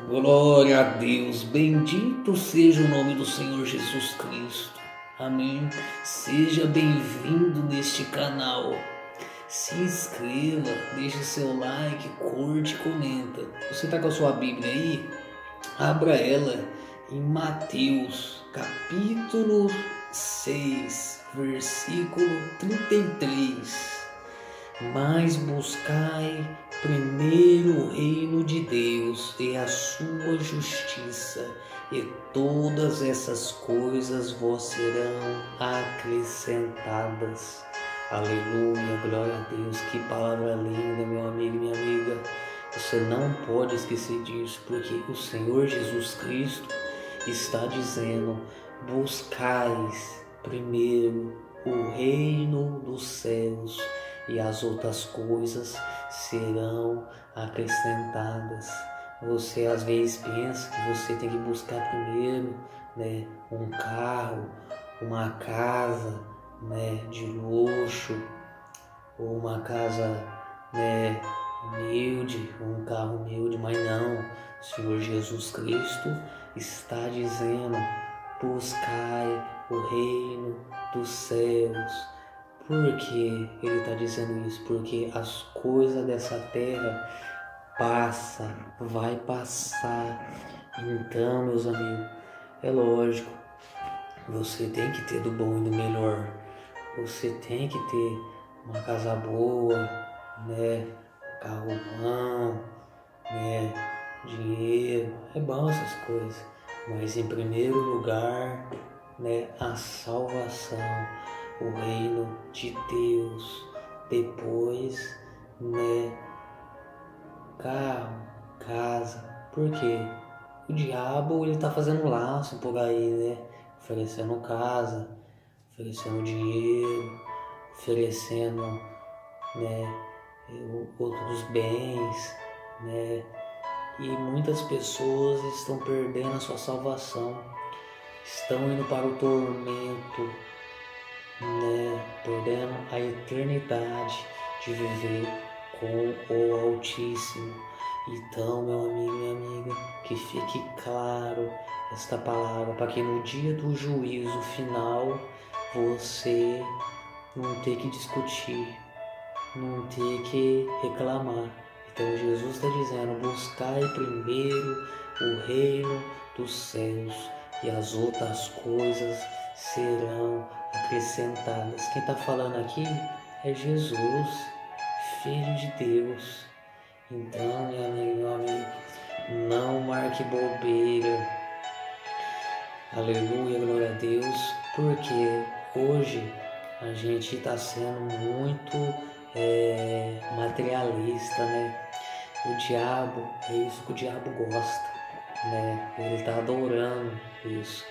Glória a Deus, bendito seja o nome do Senhor Jesus Cristo. Amém. Seja bem-vindo neste canal. Se inscreva, deixe seu like, curte, comenta. Você está com a sua Bíblia aí? Abra ela em Mateus, capítulo 6, versículo 33. Mas buscai primeiro o reino de Deus e a sua justiça, e todas essas coisas vos serão acrescentadas. Aleluia, glória a Deus. Que palavra linda, meu amigo e minha amiga. Você não pode esquecer disso, porque o Senhor Jesus Cristo está dizendo: buscais primeiro o reino dos céus e as outras coisas serão acrescentadas. Você às vezes pensa que você tem que buscar primeiro, um carro, uma casa, de luxo, ou uma casa, humilde, um carro humilde, mas não. O Senhor Jesus Cristo está dizendo: buscai o reino dos céus. Por que ele está dizendo isso? Porque as coisas dessa terra passam, vai passar. Então, meus amigos, é lógico, você tem que ter do bom e do melhor. Você tem que ter uma casa boa, carro bom, dinheiro. É bom essas coisas. Mas em primeiro lugar, a salvação, o reino de Deus. Depois, carro, casa. Por quê? O diabo, ele tá fazendo laço por aí, oferecendo casa, oferecendo dinheiro, oferecendo, outros bens, e muitas pessoas estão perdendo a sua salvação, estão indo para o tormento, perdendo a eternidade de viver com o Altíssimo. Então, meu amigo e minha amiga, que fique claro esta palavra, para que no dia do juízo final você não ter que discutir, não ter que reclamar. Então Jesus está dizendo: buscai primeiro o reino dos céus e as outras coisas serão acrescentadas. Quem está falando aqui é Jesus, Filho de Deus. Então, meu amigo, não marque bobeira. Aleluia, glória a Deus, porque hoje a gente está sendo muito materialista, O diabo, é isso que o diabo gosta, Ele está adorando isso,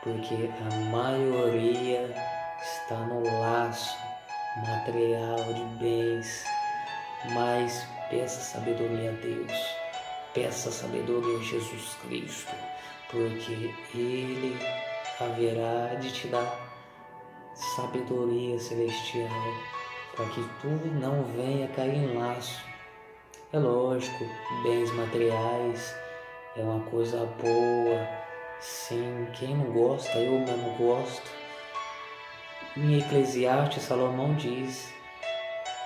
porque a maioria está no laço material de bens. Mas peça sabedoria a Deus, peça sabedoria a Jesus Cristo, porque Ele haverá de te dar sabedoria celestial, para que tu não venha cair em laço. É lógico, bens materiais é uma coisa boa, sim, quem não gosta, eu mesmo gosto. Em Eclesiastes, Salomão diz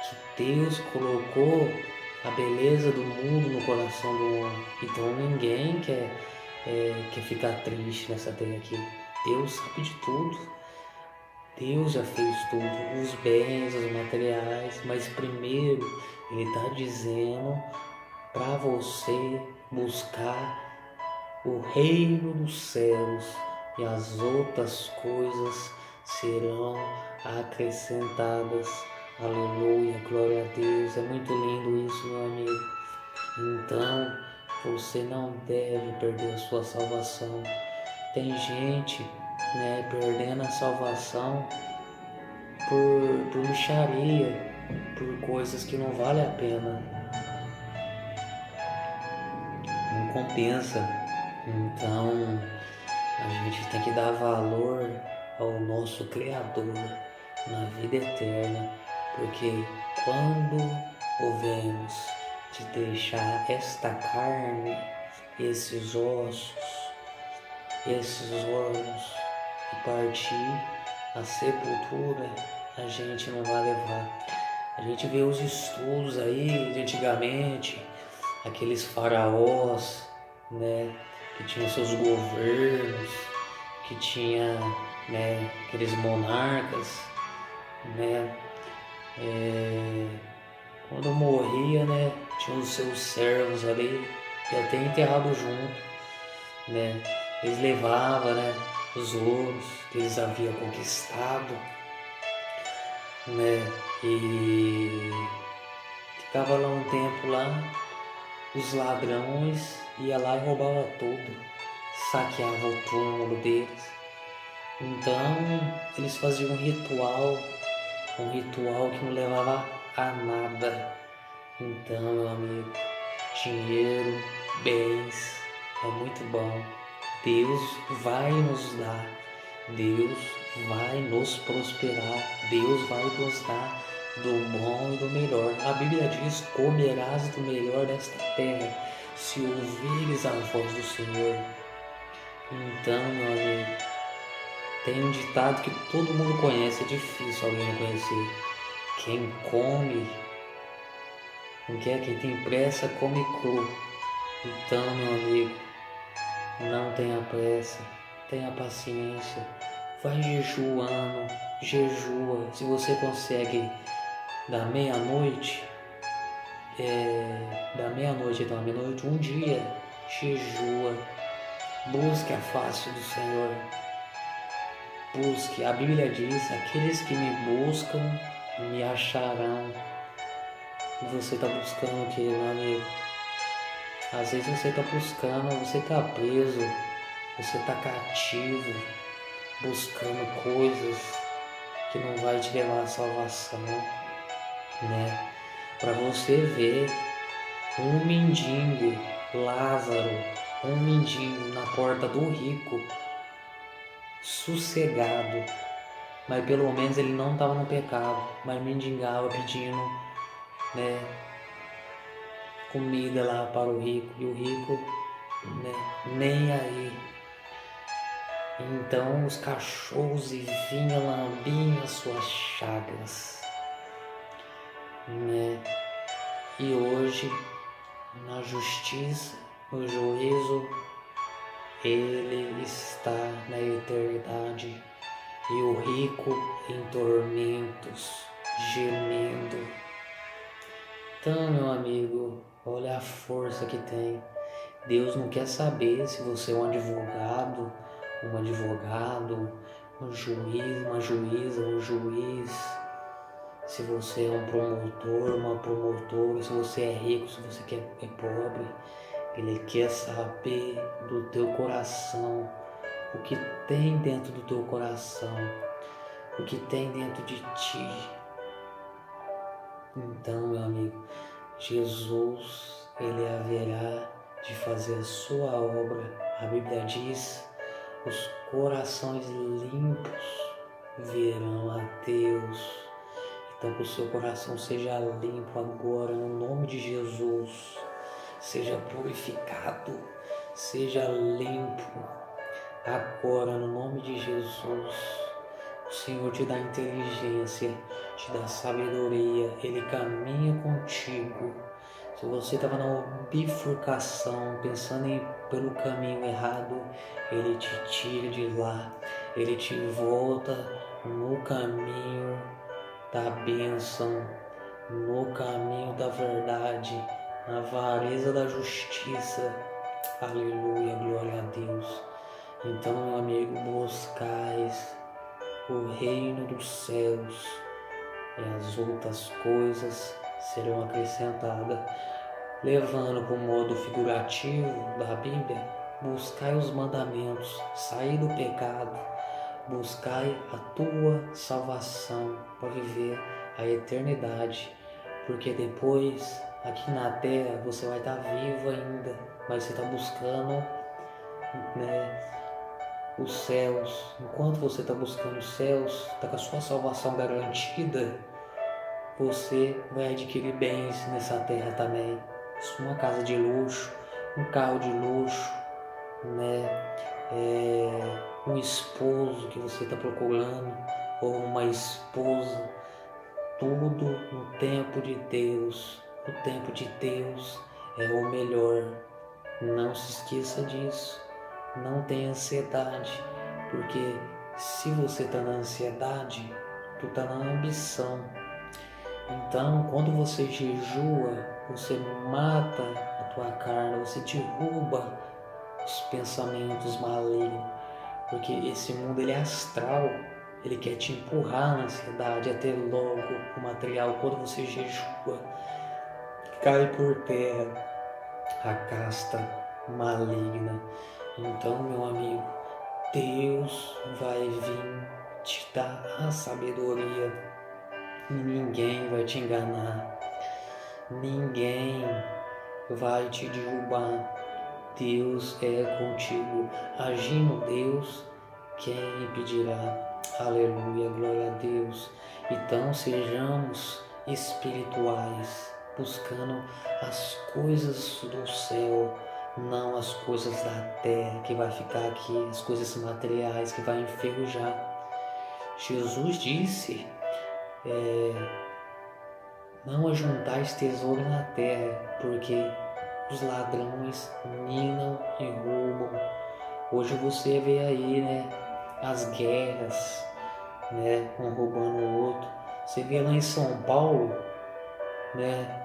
que Deus colocou a beleza do mundo no coração do homem. Então ninguém quer ficar triste nessa terra aqui. Deus sabe de tudo. Deus já fez tudo, os bens, os materiais, mas primeiro Ele está dizendo para você buscar o reino dos céus e as outras coisas serão acrescentadas. Aleluia, glória a Deus. É muito lindo isso, meu amigo. Então, você não deve perder a sua salvação. Tem gente, perdendo a salvação por mixaria, por coisas que não vale a pena. Não compensa. Então, a gente tem que dar valor ao nosso Criador na vida eterna, porque quando ouvemos de deixar esta carne, esses ossos, esses órgãos e partir, a sepultura a gente não vai levar. A gente vê os estudos aí de antigamente, aqueles faraós, né, que tinham seus governos, que tinha, né, aqueles monarcas, né, quando morria, né, tinha os seus servos ali, e até enterrado junto, né, eles levavam, né, os ouros que eles haviam conquistado, né, e ficava lá um tempo lá, os ladrões iam lá e roubavam tudo, saqueavam o túmulo deles. Então eles faziam um ritual que não levava a nada. Então, meu amigo, dinheiro, bens, é muito bom. Deus vai nos dar, Deus vai nos prosperar, Deus vai nos dar do bom e do melhor. A Bíblia diz: comerás do melhor desta terra, se ouvires a voz do Senhor. Então, meu amigo, tem um ditado que todo mundo conhece, é difícil alguém não conhecer. Quem come, quem tem pressa, come cru. Então, meu amigo, não tenha pressa, tenha paciência, vai jejuando, jejua. Se você consegue da meia-noite até a meia-noite, um dia, jejua, busque a face do Senhor, busque. A Bíblia diz: aqueles que me buscam, me acharão. E você está buscando o que, meu amigo? Às vezes você está buscando, você está preso, você está cativo, buscando coisas que não vai te levar à salvação, né? Para você ver um mendigo, Lázaro, um mendigo na porta do rico, sossegado, mas pelo menos ele não estava no pecado, mas mendigava pedindo, né, comida lá para o rico, e o rico, né, nem aí. Então os cachorros vinham lambiam as suas chagas, né? E hoje, na justiça, no juízo, ele está na eternidade, e o rico em tormentos, gemendo. Então, meu amigo, olha a força que tem. Deus não quer saber se você é um advogado, um juiz, uma juíza, um juiz, se você é um promotor, uma promotora, se você é rico, se você é pobre. Ele quer saber do teu coração, o que tem dentro do teu coração, o que tem dentro de ti. Então, meu amigo, Jesus, ele haverá de fazer a sua obra. A Bíblia diz: os corações limpos verão a Deus. Então, que o seu coração seja limpo agora, no nome de Jesus. Seja purificado, seja limpo agora, no nome de Jesus. O Senhor te dá inteligência, te dá sabedoria, Ele caminha contigo. Se você estava na bifurcação, pensando em ir pelo caminho errado, Ele te tira de lá, Ele te volta no caminho da bênção, no caminho da verdade, na vareza da justiça. Aleluia, glória a Deus. Então, meu amigo, buscais o reino dos céus, e as outras coisas serão acrescentadas. Levando para o modo figurativo da Bíblia, buscai os mandamentos, saí do pecado, buscai a tua salvação para viver a eternidade, porque depois, aqui na terra, você vai estar vivo ainda, mas você está buscando, né, os céus. Enquanto você está buscando os céus, está com a sua salvação garantida, você vai adquirir bens nessa terra também. Uma casa de luxo, um carro de luxo, né? Um esposo que você está procurando, ou uma esposa, tudo no tempo de Deus. O tempo de Deus é o melhor. Não se esqueça disso. Não tenha ansiedade, porque se você está na ansiedade, tu está na ambição. Então, quando você jejua, você mata a tua carne, você derruba os pensamentos malignos, porque esse mundo ele é astral, ele quer te empurrar na ansiedade até logo o material. Quando você jejua, cai por terra a casta maligna. Então, meu amigo, Deus vai vir te dar a sabedoria. Ninguém vai te enganar. Ninguém vai te derrubar. Deus é contigo. Agindo Deus, quem impedirá? Aleluia, glória a Deus. Então sejamos espirituais, buscando as coisas do céu, não as coisas da terra que vai ficar aqui, as coisas materiais que vai enferrujar. Jesus disse, não ajuntais tesouro na terra, porque os ladrões minam e roubam. Hoje você vê aí, né, as guerras, né, um roubando o outro. Você vê lá em São Paulo, né,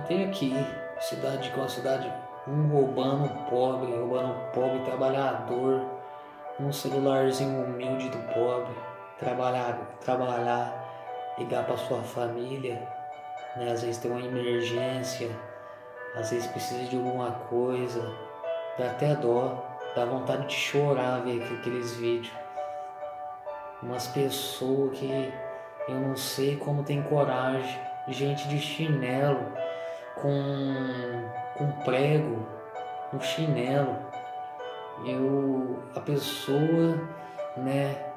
tem aqui, cidade com a cidade, um roubando o pobre trabalhador, um celularzinho humilde do pobre, trabalhar, ligar para sua família, né, às vezes tem uma emergência, às vezes precisa de alguma coisa, dá até dó, dá vontade de chorar ver aqueles vídeos. Umas pessoas que eu não sei como tem coragem, gente de chinelo, com prego no chinelo. A pessoa, né,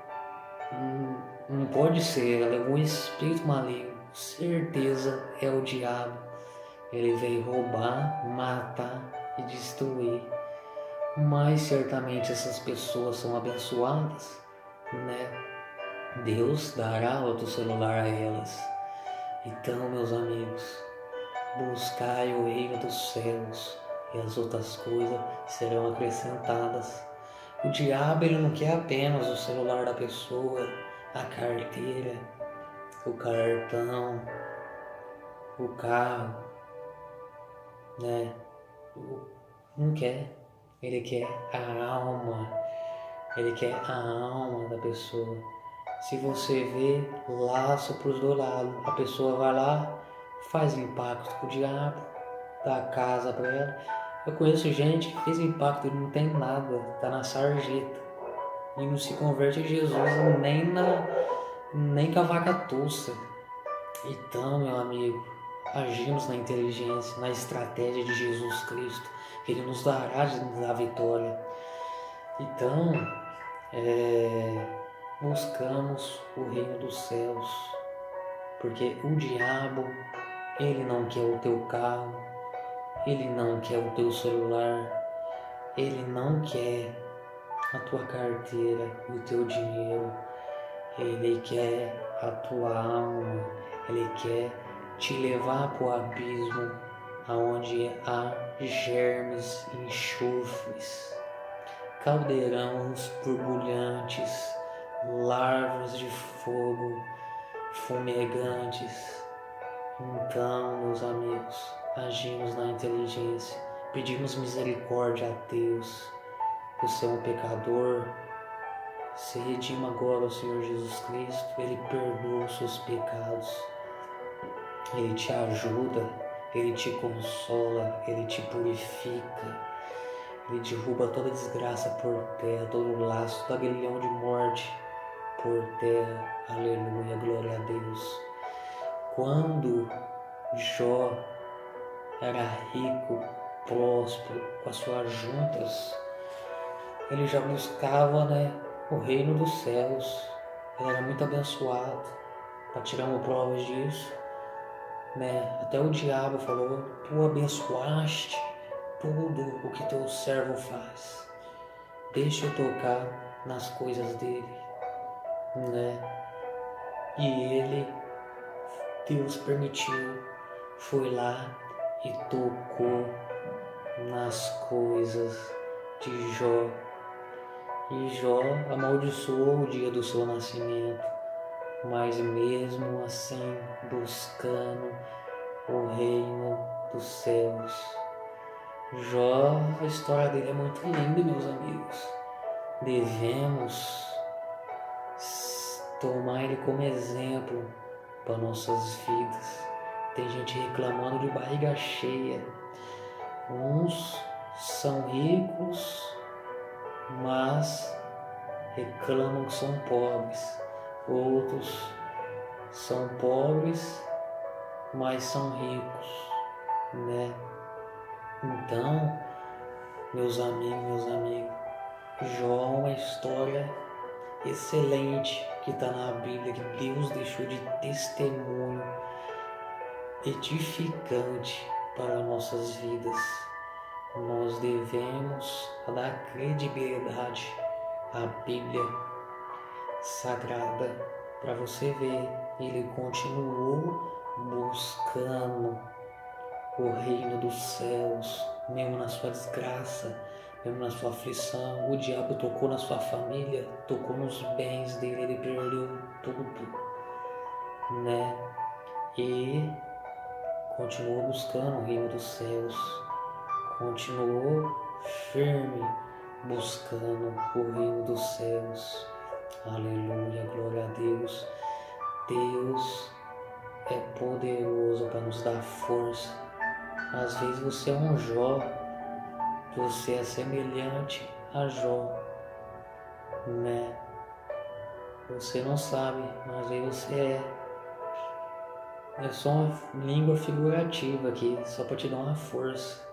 não pode ser, ela é um espírito maligno, certeza é o diabo. Ele veio roubar, matar e destruir. Mas certamente essas pessoas são abençoadas, né? Deus dará outro celular a elas. Então, meus amigos, buscai o reino dos céus e as outras coisas serão acrescentadas. O diabo ele não quer apenas o celular da pessoa, a carteira, o cartão, o carro, né? Não quer. Ele quer a alma. Ele quer a alma da pessoa. Se você vê, laço para os dois lados. A pessoa vai lá, faz um pacto com o diabo, dá a casa para ela. Eu conheço gente que fez impacto e não tem nada, tá na sarjeta. E não se converte a Jesus nem com a vaca tussa. Então, meu amigo, agimos na inteligência, na estratégia de Jesus Cristo, que Ele nos dará a vitória. Então, buscamos o reino dos céus, porque o diabo, ele não quer o teu carro, ele não quer o teu celular, ele não quer a tua carteira, o teu dinheiro, ele quer a tua alma, ele quer te levar para o abismo, aonde há germes, enxofres, caldeirões borbulhantes, larvas de fogo, fumegantes. Então, meus amigos, agimos na inteligência, pedimos misericórdia a Deus. Você é um pecador, se redima agora ao Senhor Jesus Cristo, Ele perdoa os seus pecados, Ele te ajuda, Ele te consola, Ele te purifica, Ele derruba toda desgraça por terra, todo laço, todo aguilhão de morte por terra. Aleluia, glória a Deus. Quando Jó era rico, próspero, com as suas juntas, ele já buscava, né, o reino dos céus. Ele era muito abençoado. Para tirarmos provas disso, né? Até o diabo falou: tu abençoaste, tudo o que teu servo faz. Deixa eu tocar nas coisas dele, né? E ele, Deus permitiu, foi lá e tocou nas coisas de Jó. E Jó amaldiçoou o dia do seu nascimento, mas mesmo assim buscando o reino dos céus. Jó, a história dele é muito linda, meus amigos. Devemos tomar ele como exemplo para nossas vidas. Tem gente reclamando de barriga cheia. Uns são ricos, mas reclamam que são pobres. Outros são pobres, mas são ricos, né? Então, meus amigos, Jó é uma história excelente que está na Bíblia, que Deus deixou de testemunho edificante para nossas vidas. Nós devemos dar credibilidade à Bíblia Sagrada. Para você ver, ele continuou buscando o reino dos céus, mesmo na sua desgraça, mesmo na sua aflição. O diabo tocou na sua família, tocou nos bens dele, ele perdeu tudo, né? E continuou buscando o reino dos céus, continuou firme buscando o reino dos céus. Aleluia, glória a Deus. Deus é poderoso para nos dar força. Às vezes você é um Jó, você é semelhante a Jó, né? Você não sabe, mas às vezes você é. É só uma língua figurativa aqui, só para te dar uma força.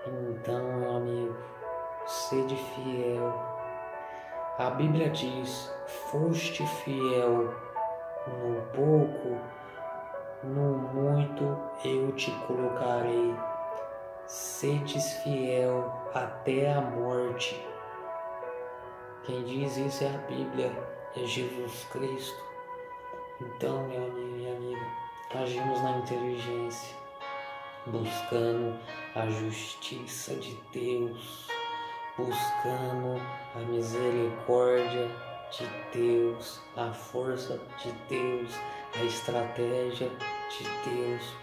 Então, meu amigo, sede fiel. A Bíblia diz: foste fiel no pouco, no muito eu te colocarei. Sedes fiel até a morte. Quem diz isso é a Bíblia, é Jesus Cristo. Então, meu amigo e minha amiga, agimos na inteligência, buscando a justiça de Deus, buscando a misericórdia de Deus, a força de Deus, a estratégia de Deus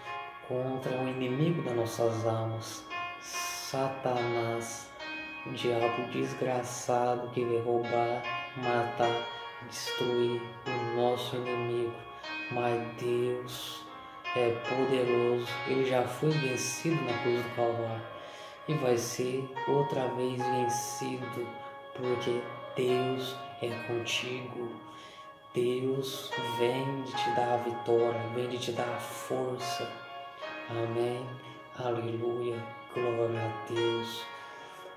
contra o inimigo das nossas almas, Satanás, o diabo desgraçado que veio roubar, matar, destruir o nosso inimigo. Mas Deus é poderoso, ele já foi vencido na cruz do Calvário e vai ser outra vez vencido, porque Deus é contigo. Deus vem de te dar a vitória, vem de te dar a força. Amém, aleluia, glória a Deus.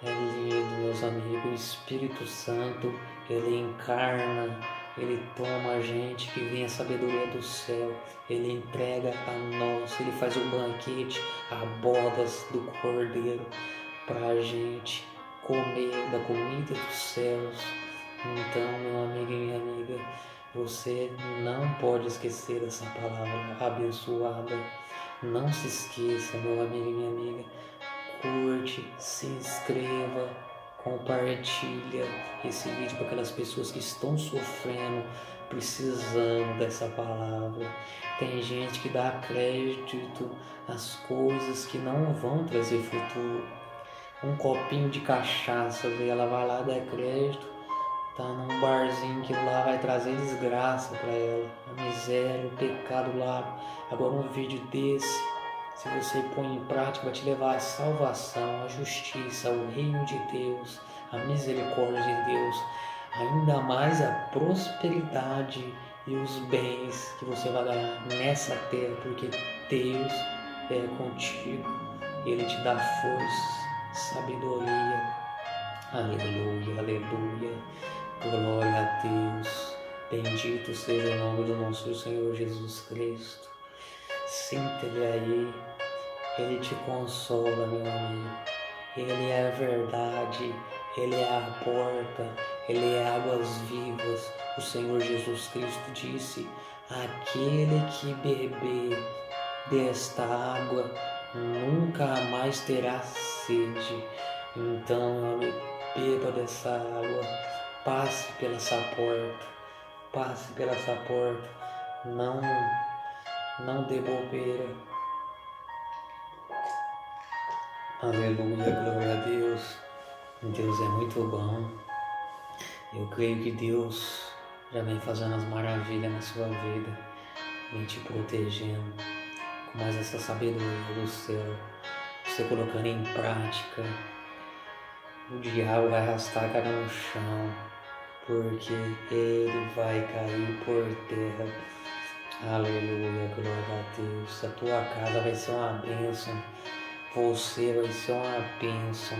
É lindo, meus amigos. O Espírito Santo, ele encarna, ele toma a gente que vem a sabedoria do céu, ele entrega a nós, ele faz um banquete a bodas do Cordeiro para a gente comer da comida dos céus. Então, meu amigo e minha amiga, você não pode esquecer dessa palavra abençoada. Não se esqueça, meu amigo e minha amiga. Curte, se inscreva, compartilha esse vídeo para aquelas pessoas que estão sofrendo, precisando dessa palavra. Tem gente que dá crédito às coisas que não vão trazer futuro. Um copinho de cachaça, ela vai lá dar crédito, tá num barzinho que lá vai trazer desgraça para ela, a miséria, o pecado lá. Agora um vídeo desse, se você põe em prática, vai te levar à salvação, à justiça, ao reino de Deus, à misericórdia de Deus, ainda mais a prosperidade e os bens que você vai ganhar nessa terra, porque Deus é contigo, Ele te dá força, sabedoria. Aleluia, aleluia, glória a Deus, bendito seja o nome do nosso Senhor Jesus Cristo. Sinta Ele aí, Ele te consola, meu amigo. Ele é a verdade, Ele é a porta, Ele é águas vivas. O Senhor Jesus Cristo disse: aquele que beber desta água nunca mais terá sede. Então, meu amigo, beba dessa água, passe pela essa porta, passe pela essa porta, não dê bobeira. Aleluia, glória a Deus. Deus é muito bom. Eu creio que Deus já vem fazendo as maravilhas na sua vida, vem te protegendo com mais essa sabedoria do céu, você colocando em prática. O diabo vai arrastar a cara no chão, porque ele vai cair por terra. Aleluia, glória a Deus. A tua casa vai ser uma bênção, você vai ser uma bênção.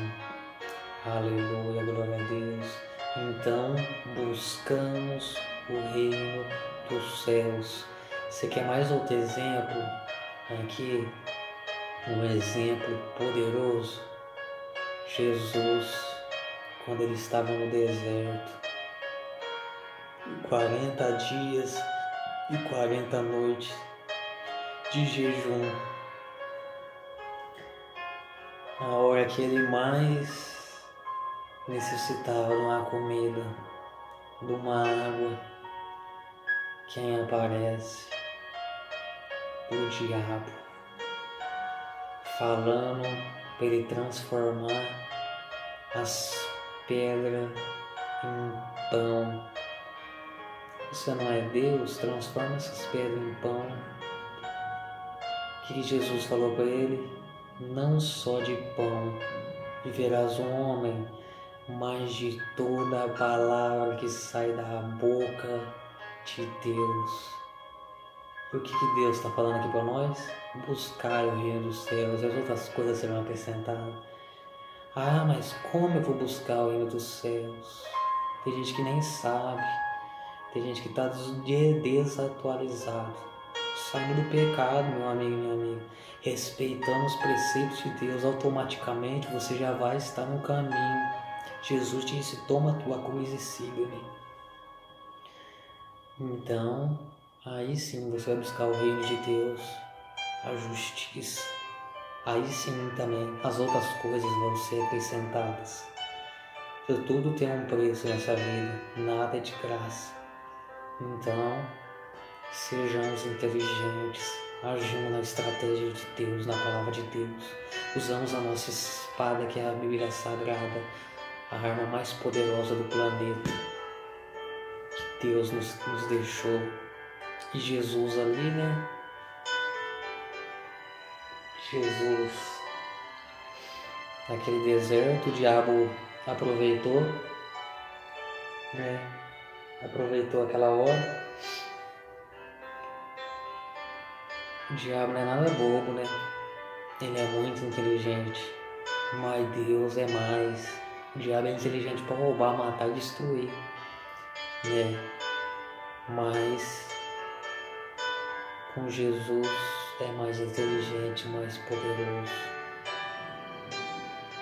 Aleluia, glória a Deus. Então buscamos o reino dos céus. Você quer mais outro exemplo? Aqui, um exemplo poderoso. Jesus, quando ele estava no deserto, 40 dias e 40 noites de jejum, a hora que ele mais necessitava de uma comida, de uma água, quem aparece? O diabo, falando para ele transformar as pedras em pão. Você não é Deus? Transforma essas pedras em pão. O que Jesus falou para ele? Não só de pão viverás um homem, mas de toda a palavra que sai da boca de Deus. E o que Deus está falando aqui para nós? Buscar o reino dos céus e as outras coisas serão acrescentadas. Ah, mas como eu vou buscar o reino dos céus? Tem gente que nem sabe. Tem gente que está desatualizado. Saindo do pecado, meu amigo e minha amiga. Respeitando os preceitos de Deus, automaticamente você já vai estar no caminho. Jesus disse: toma a tua cruz e siga-me. Então, aí sim você vai buscar o reino de Deus, a justiça. Aí sim também as outras coisas vão ser acrescentadas. Tudo tem um preço nessa vida, nada é de graça. Então, sejamos inteligentes, agindo na estratégia de Deus, na palavra de Deus. Usamos a nossa espada, que é a Bíblia Sagrada, a arma mais poderosa do planeta, que Deus nos deixou. E Jesus ali, né? Jesus, naquele deserto, o diabo aproveitou, né? Aproveitou aquela hora. O diabo não é nada bobo, né? Ele é muito inteligente, mas Deus é mais. O diabo é inteligente para roubar, matar e destruir, né? Mas com Jesus é mais inteligente, mais poderoso.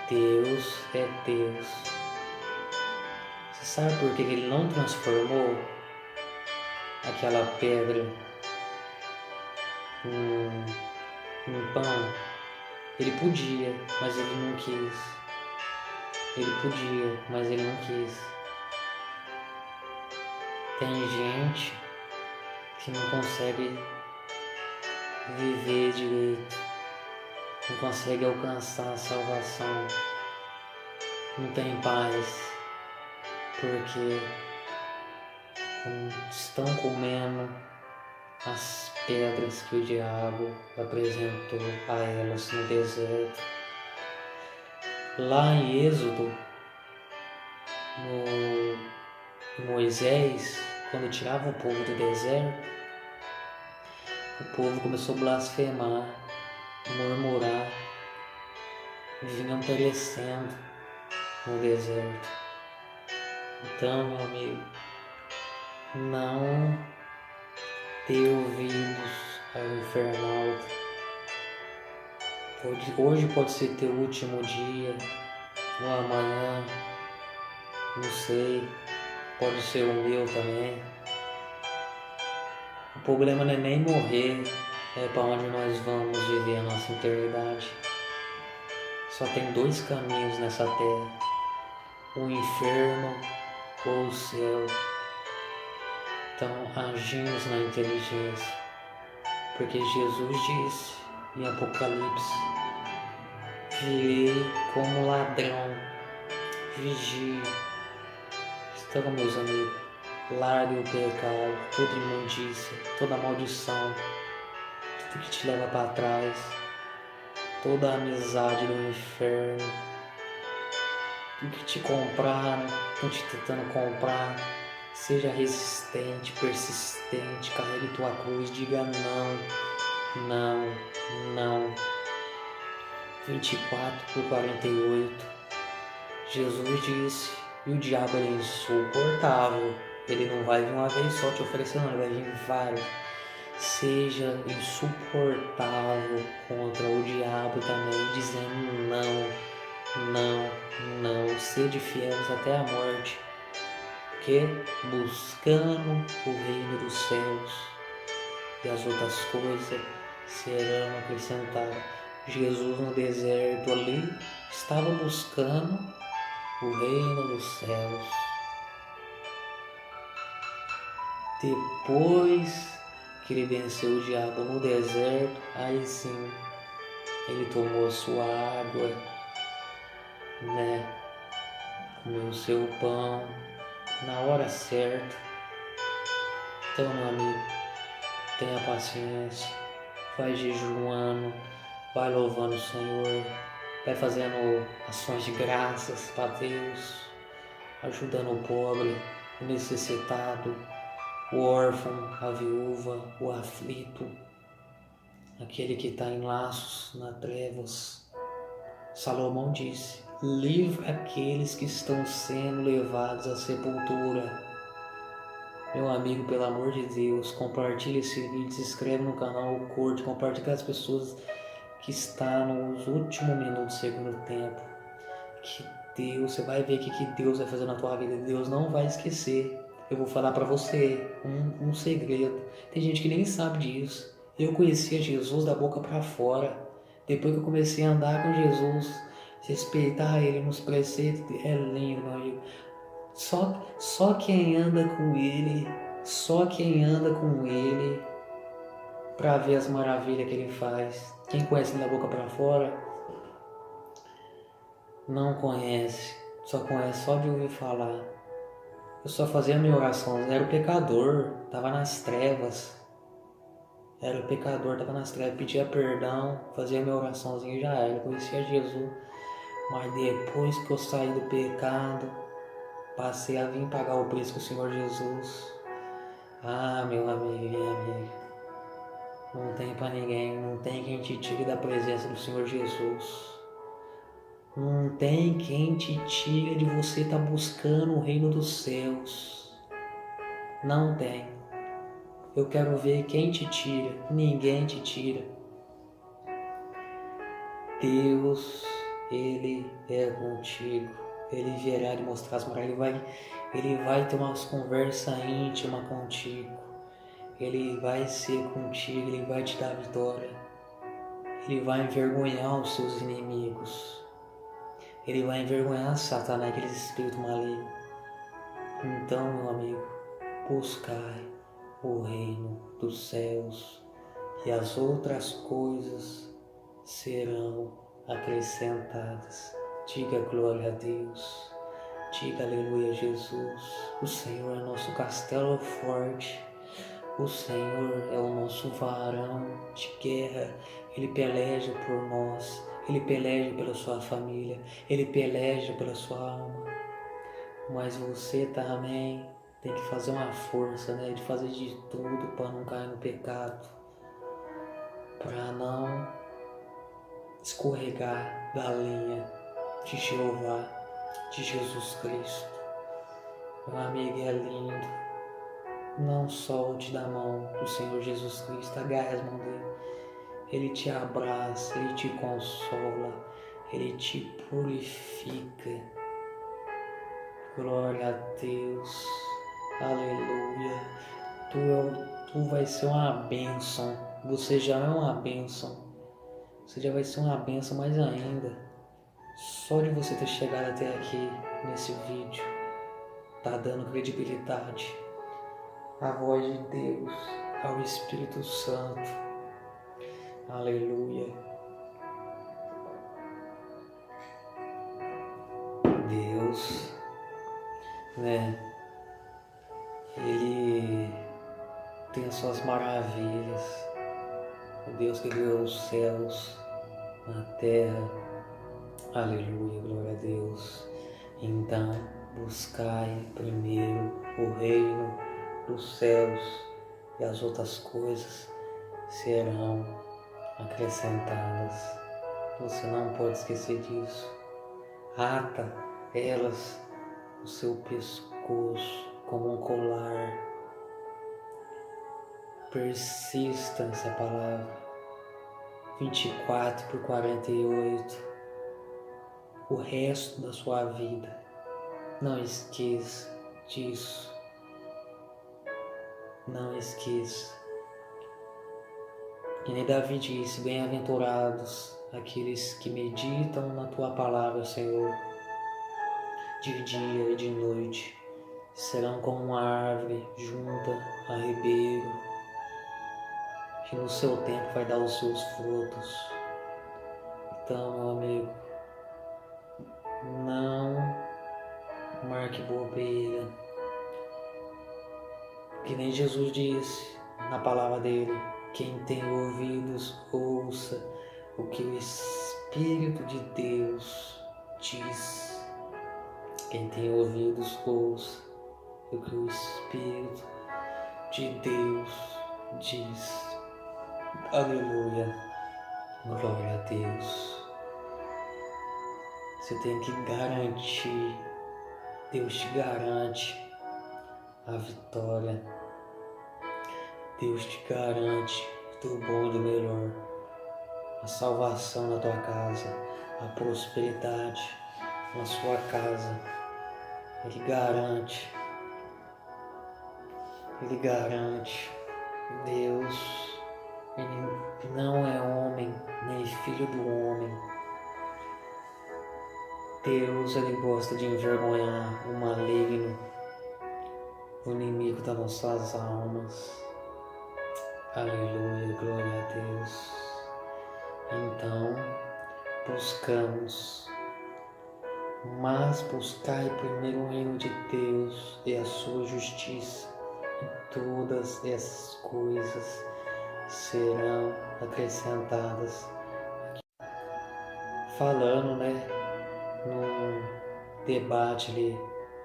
Deus é Deus. Você sabe por que ele não transformou aquela pedra em pão? Ele podia, mas ele não quis. Ele podia, mas ele não quis. Tem gente que não consegue viver direito, não consegue alcançar a salvação, não tem paz, porque estão comendo as pedras que o diabo apresentou a elas no deserto. Lá em Êxodo, no Moisés, quando tirava o povo do deserto, o povo começou a blasfemar, murmurar, vinham perecendo no deserto. Então, meu amigo, não dê ouvidos ao infernal, Hoje pode ser teu último dia, ou amanhã, não sei, pode ser o meu também. O problema não é nem morrer, é para onde nós vamos viver a nossa eternidade. Só tem 2 caminhos nessa terra, o inferno ou o céu. Então agimos na inteligência, porque Jesus disse em Apocalipse: virei como ladrão, vigie. Então, meus amigos, largue o pecado, toda imundícia, toda maldição, tudo que te leva para trás, toda a amizade do inferno, tudo que te compraram, estão te tentando comprar. Seja resistente, persistente, carregue tua cruz, diga não, não, não. 24:48. Jesus disse, e o diabo é insuportável. Ele não vai vir uma vez só te oferecendo, ele vai vir várias. Seja insuportável contra o diabo também, dizendo não, não, não. Sede fiéis até a morte, porque buscando o reino dos céus e as outras coisas serão acrescentadas. Jesus no deserto ali estava buscando o reino dos céus. Depois que ele venceu o diabo no deserto, aí sim ele tomou a sua água, comeu o seu pão na hora certa. Então, meu amigo, tenha paciência, vai jejuando, vai louvando o Senhor, vai fazendo ações de graças para Deus, ajudando o pobre, o necessitado, o órfão, a viúva, o aflito, aquele que está em laços, nas trevas. Salomão disse: livra aqueles que estão sendo levados à sepultura. Meu amigo, pelo amor de Deus, compartilhe esse vídeo, se inscreve no canal, curte, compartilhe com as pessoas que estão nos últimos minutos do segundo tempo. Que Deus, você vai ver o que Deus vai fazer na tua vida. Deus não vai esquecer. Eu vou falar para você um segredo. Tem gente que nem sabe disso. Eu conhecia Jesus da boca para fora. Depois que eu comecei a andar com Jesus, respeitar Ele nos preceitos, é lindo, meu amigo. Só quem anda com Ele, para ver as maravilhas que Ele faz. Quem conhece Ele da boca para fora, não conhece, só conhece só de ouvir falar. Eu só fazia minha oração, eu era o pecador, estava nas trevas. Pedia perdão, fazia minha oraçãozinha e já era, conhecia Jesus. Mas depois que eu saí do pecado, passei a vir pagar o preço com o Senhor Jesus. Ah, meu amigo, minha amiga, não tem para ninguém, não tem quem te tire da presença do Senhor Jesus. Não tem quem te tire de você estar buscando o reino dos céus. Não tem. Eu quero ver quem te tira. Ninguém te tira. Deus, Ele é contigo. Ele virá te mostrar as maravilhas. Ele vai ter umas conversas íntimas contigo. Ele vai ser contigo. Ele vai te dar vitória. Ele vai envergonhar os seus inimigos. Ele vai envergonhar Satanás, aquele espírito maligno. Então, meu amigo, buscai o reino dos céus e as outras coisas serão acrescentadas. Diga glória a Deus. Diga aleluia a Jesus. O Senhor é nosso castelo forte. O Senhor é o nosso varão de guerra. Ele peleja por nós. Ele peleja pela sua família, Ele peleja pela sua alma. Mas você também tem que fazer uma força, de fazer de tudo para não cair no pecado, para não escorregar da linha de Jeová, de Jesus Cristo. Meu amigo, é lindo. Não solte da mão do Senhor Jesus Cristo, agarre as mãos dele. Ele te abraça, Ele te consola, Ele te purifica. Glória a Deus, aleluia. Tu vai ser uma bênção, você já é uma bênção, você já vai ser uma bênção mais ainda. Só de você ter chegado até aqui nesse vídeo, tá dando credibilidade à voz de Deus, ao Espírito Santo, aleluia. Deus, né? Ele tem as suas maravilhas. O Deus que criou os céus, a terra. Aleluia, glória a Deus. Então, buscai primeiro o reino dos céus e as outras coisas serão acrescentadas. Você não pode esquecer disso. Ata elas no seu pescoço como um colar. Persista nessa palavra. 24/48. O resto da sua vida. Não esqueça disso. Não esqueça. Que nem Davi disse: bem-aventurados aqueles que meditam na tua palavra, Senhor, de dia e de noite. Serão como uma árvore junta a ribeiro, que no seu tempo vai dar os seus frutos. Então, meu amigo, não marque bobeira. Que nem Jesus disse na palavra dele: quem tem ouvidos, ouça o que o Espírito de Deus diz. Quem tem ouvidos, ouça o que o Espírito de Deus diz. Aleluia. Glória a Deus. Você tem que garantir. Deus te garante a vitória. Deus te garante do bom e do melhor. A salvação na tua casa. A prosperidade na sua casa. Ele garante. Ele garante. Deus, ele não é homem, nem filho do homem. Deus, ele gosta de envergonhar o maligno, o inimigo das nossas almas. Aleluia, glória a Deus. Então, buscamos, mas buscai primeiro o reino de Deus e a sua justiça, e todas essas coisas serão acrescentadas. Falando, num debate ali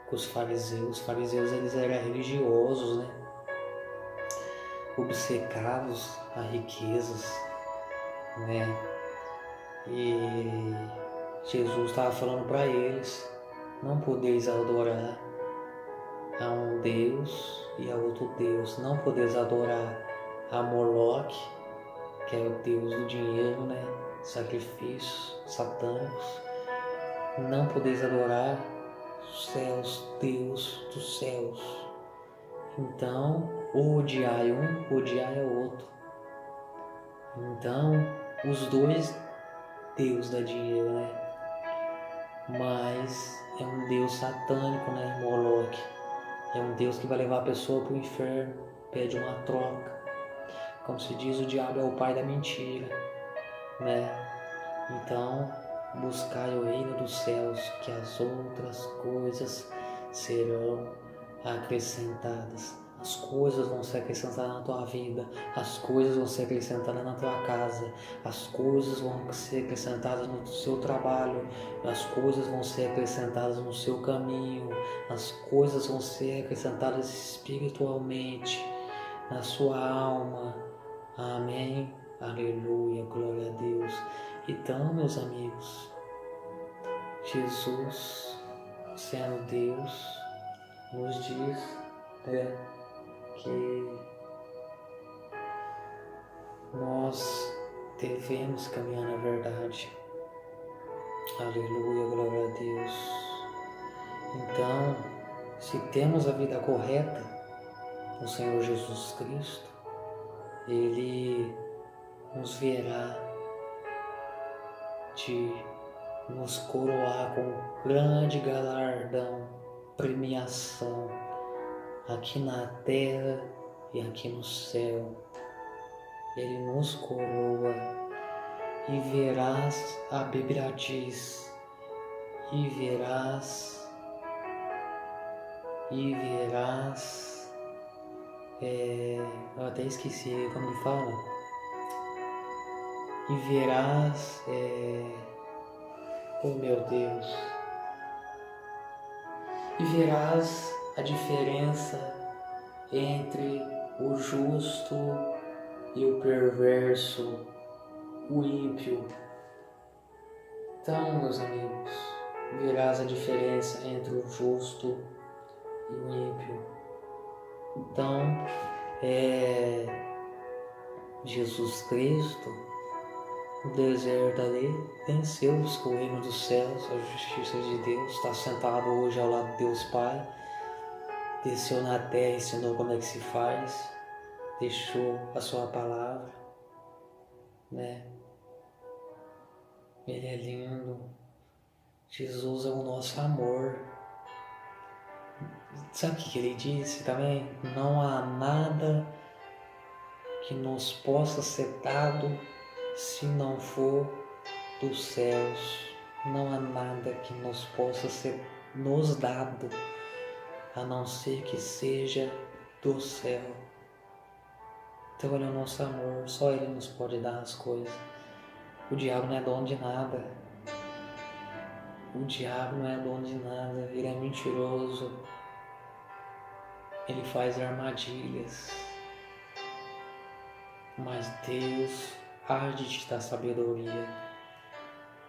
com os fariseus. Os fariseus, eles eram religiosos, obcecados a riquezas, e Jesus estava falando para eles: não podeis adorar a um Deus e a outro Deus, não podeis adorar a Moloque, que é o Deus do dinheiro, sacrifícios satânicos, não podeis adorar os céus, Deus dos céus. Então, ou odiai um, odiai o outro. Então, os dois Deus dá dinheiro, mas é um Deus satânico, Moloque. É um Deus que vai levar a pessoa para o inferno, pede uma troca. Como se diz, o diabo é o pai da mentira, Então, buscai o reino dos céus, que as outras coisas serão acrescentadas. As coisas vão ser acrescentadas na tua vida, as coisas vão ser acrescentadas na tua casa, as coisas vão ser acrescentadas no seu trabalho, as coisas vão ser acrescentadas no seu caminho, as coisas vão ser acrescentadas espiritualmente na sua alma. Amém. Aleluia, glória a Deus. Então, meus amigos, Jesus, sendo Deus, nos diz que nós devemos caminhar na verdade. Aleluia, glória a Deus. Então, se temos a vida correta no Senhor Jesus Cristo, Ele nos verá de nos coroar com grande galardão, premiação, aqui na terra e aqui no céu. Ele nos coroa e verás a beberadiz, e verás, eu até esqueci como ele fala, e verás, oh meu Deus, e verás a diferença entre o justo e o perverso, o ímpio. Então, meus amigos, verás a diferença entre o justo e o ímpio. Então, Jesus Cristo, no deserto ali, venceu o reino dos céus, a justiça de Deus, está sentado hoje ao lado de Deus Pai, desceu na terra, ensinou como é que se faz, deixou a sua palavra, né? Ele é lindo. Jesus é o nosso amor. Sabe o que ele disse também? Não há nada que nos possa ser dado se não for dos céus. Não há nada que nos possa ser nos dado a não ser que seja do céu. Então ele é o nosso amor, só ele nos pode dar as coisas. O diabo não é dono de nada. O diabo não é dono de nada, ele é mentiroso. Ele faz armadilhas. Mas Deus há de te dar sabedoria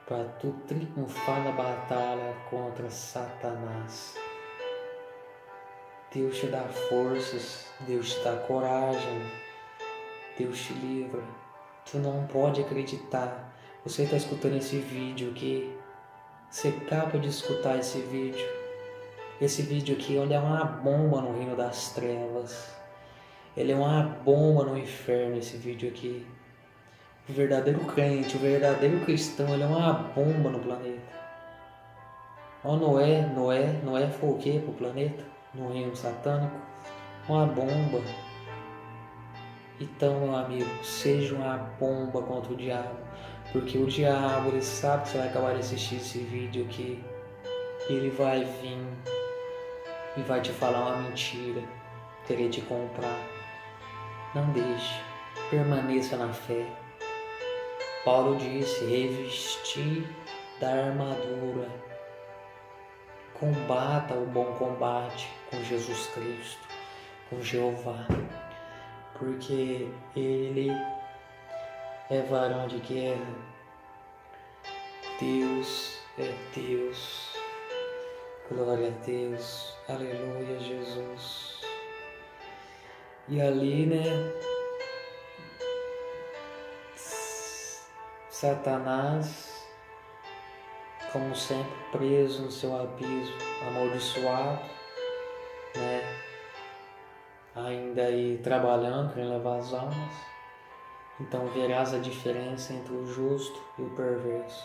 para tu triunfar na batalha contra Satanás. Deus te dá forças, Deus te dá coragem, Deus te livra. Tu não pode acreditar. Você está escutando esse vídeo aqui, você acaba de escutar esse vídeo. Esse vídeo aqui, olha, é uma bomba no reino das trevas. Ele é uma bomba no inferno, esse vídeo aqui. O verdadeiro crente, o verdadeiro cristão, ele é uma bomba no planeta. Ó, Noé foi o quê pro planeta? No reino satânico? Uma bomba. Então, meu amigo, seja uma bomba contra o diabo. Porque o diabo, ele sabe que você vai acabar de assistir esse vídeo aqui. Ele vai vir e vai te falar uma mentira. Querer te comprar. Não deixe. Permaneça na fé. Paulo disse, revestir da armadura. Combata o bom combate com Jesus Cristo, com Jeová. Porque Ele é varão de guerra. Deus é Deus. Glória a Deus. Aleluia, Jesus. E ali, né? Satanás, como sempre, preso no seu abismo, amaldiçoado, né? Ainda aí trabalhando para levar as almas. Então verás a diferença entre o justo e o perverso.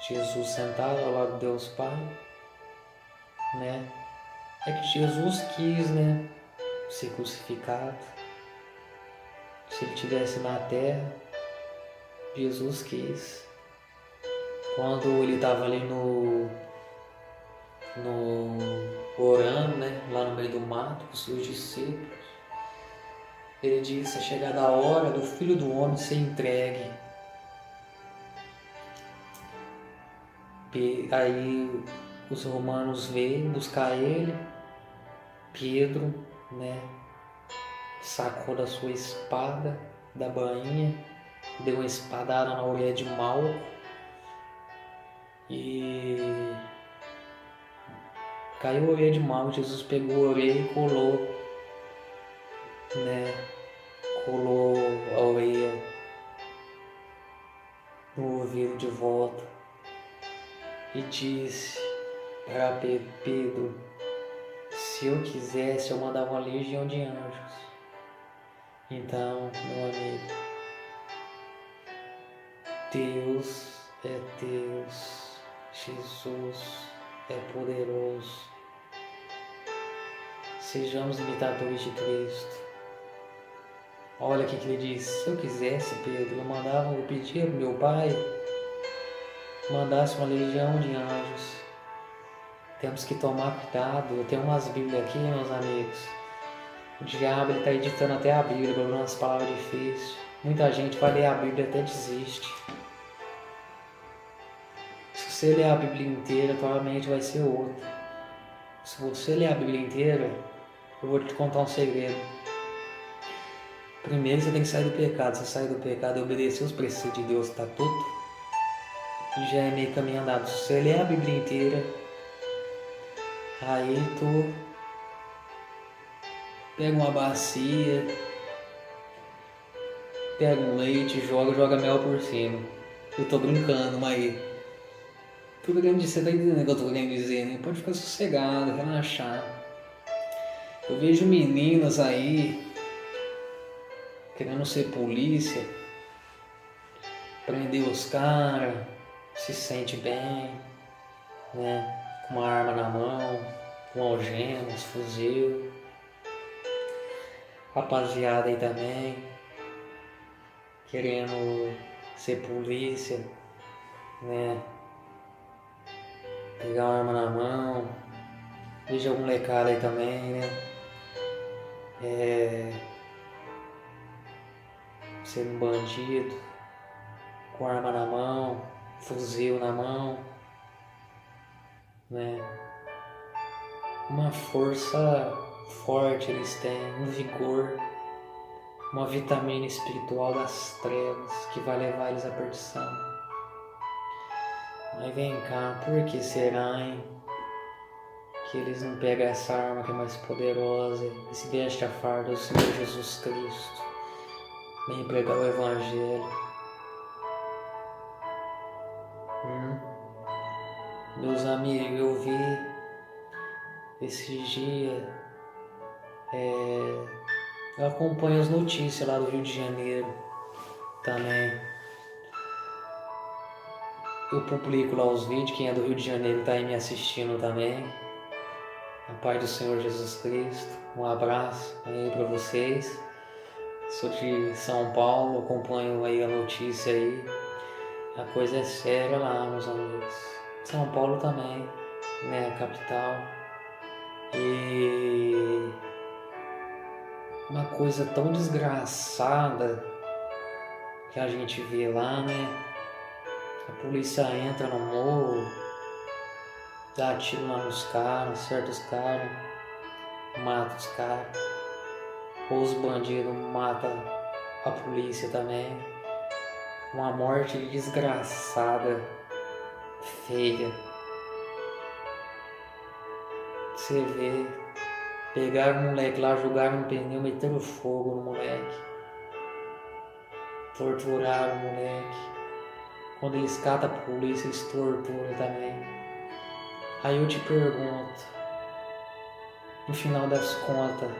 Jesus sentado ao lado de Deus Pai, né? É que Jesus quis, né, ser crucificado. Se ele estivesse na terra, Jesus quis. Quando ele estava ali no orando, né, lá no meio do mato com os seus discípulos, ele disse, é chegada a hora do Filho do Homem ser entregue. Aí os romanos veio buscar ele. Pedro, né, sacou da sua espada, da bainha, deu uma espadada na orelha de Malco e caiu a orelha de Malco. Jesus pegou a orelha e colou, né, colou a orelha vê-lo de volta e disse para Pedro: se eu quisesse, eu mandava uma legião de anjos. Então, meu amigo, Deus é Deus, Jesus é poderoso. Sejamos imitadores de Cristo. Olha o que ele diz: se eu quisesse, Pedro, eu pedia ao meu pai, mandasse uma legião de anjos. Temos que tomar cuidado. Eu tenho umas bíblias aqui, meus amigos. O diabo está editando até a Bíblia, colocando umas palavras difíceis. Muita gente vai ler a Bíblia e até desiste. Se você ler a Bíblia inteira, tua mente vai ser outra. Se você ler a Bíblia inteira, eu vou te contar um segredo. Primeiro você tem que sair do pecado. Você sair do pecado e obedecer os preceitos de Deus, tá tudo, já é meio caminho andado. Se você ler a Bíblia inteira, aí tu pega uma bacia, pega um leite, joga mel por cima. Eu tô brincando, mas tô querendo dizer, você tá entendendo o que eu tô querendo dizer, né? Pode ficar sossegado, relaxar. Eu vejo meninas aí querendo ser polícia, prender os caras, se sente bem, né? Com uma arma na mão, com algemas, fuzil. Rapaziada aí também, querendo ser polícia, né? Pegar uma arma na mão. Veja algum molecada aí também, né? Ser um bandido, com arma na mão, fuzil na mão, né? Uma força forte eles têm, um vigor, uma vitamina espiritual das trevas que vai levar eles à perdição. Mas vem cá, por que será, hein? Que eles não pegam essa arma que é mais poderosa e se vestem a farda do Senhor Jesus Cristo, vem pregar o Evangelho. Meus amigos, eu vi esses dias, eu acompanho as notícias lá do Rio de Janeiro também. Eu publico lá os vídeos, quem é do Rio de Janeiro está aí me assistindo também. A paz do Senhor Jesus Cristo, um abraço aí para vocês. Sou de São Paulo, acompanho aí a notícia aí. A coisa é séria lá, meus amigos. São Paulo também, né, a capital. E uma coisa tão desgraçada que a gente vê lá, né? A polícia entra no morro, dá tiro lá nos caras, acerta os caras, mata os caras. Ou os bandidos matam a polícia também. Uma morte desgraçada, feia. Você vê, pegaram o moleque lá, jogaram um pneu, meteram fogo no moleque. Torturaram o moleque. Quando eles catam a polícia, eles torturam também. Aí eu te pergunto, no final das contas,